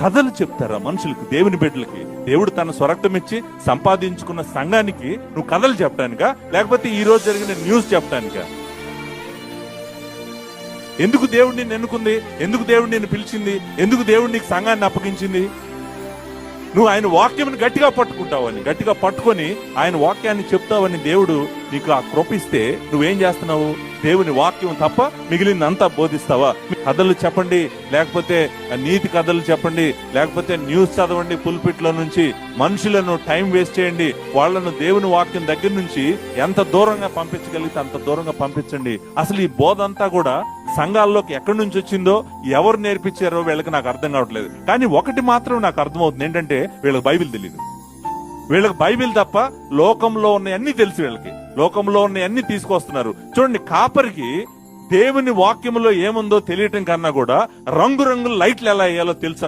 కథలు చెప్తారా మనుషులకి, దేవుని బిడ్డలకి? దేవుడు తన స్వరక్తం ఇచ్చి సంపాదించుకున్న సంఘానికి నువ్వు కథలు చెప్పడానికా, లేకపోతే ఈ రోజు జరిగిన న్యూస్ చెప్పడానికా? ఎందుకు దేవుడు నిన్ను ఎన్నుకుంది? ఎందుకు దేవుడు నిన్ను పిలిచింది? ఎందుకు దేవుడు నీకు సంఘాన్ని అప్పగించింది? నువ్వు ఆయన వాక్యం గట్టిగా పట్టుకుంటావని, గట్టిగా పట్టుకొని ఆయన వాక్యాన్ని చెప్తావని దేవుడు నీకు ఆ కృపిస్తే నువ్వేం చేస్తున్నావు? దేవుని వాక్యం తప్ప మిగిలినంతా బోధిస్తావా? కథలు చెప్పండి, లేకపోతే నీతి కథలు చెప్పండి, లేకపోతే న్యూస్ చదవండి పుల్పిట్ లో నుంచి. మనుషులను టైం వేస్ట్ చేయండి. వాళ్ళను దేవుని వాక్యం దగ్గర నుంచి ఎంత దూరంగా పంపించగలిగితే అంత దూరంగా పంపించండి. అసలు ఈ బోధ అంతా కూడా సంఘాల్లోకి ఎక్కడి నుంచి వచ్చిందో, ఎవరు నేర్పించారో వీళ్ళకి నాకు అర్థం కావట్లేదు. కానీ ఒకటి మాత్రం నాకు అర్థమవుతుంది, ఏంటంటే వీళ్ళకి బైబిల్ తెలియదు. వీళ్ళకి బైబిల్ తప్ప లోకంలో ఉన్న అన్ని తెలుసు. వీళ్ళకి లోకంలో ఉన్న అన్ని తీసుకొస్తున్నారు. చూడండి, కాపరికి దేవుని వాక్యంలో ఏముందో తెలియటం కన్నా కూడా రంగురంగుల లైట్లు ఎలా వేయాలో తెలుసు.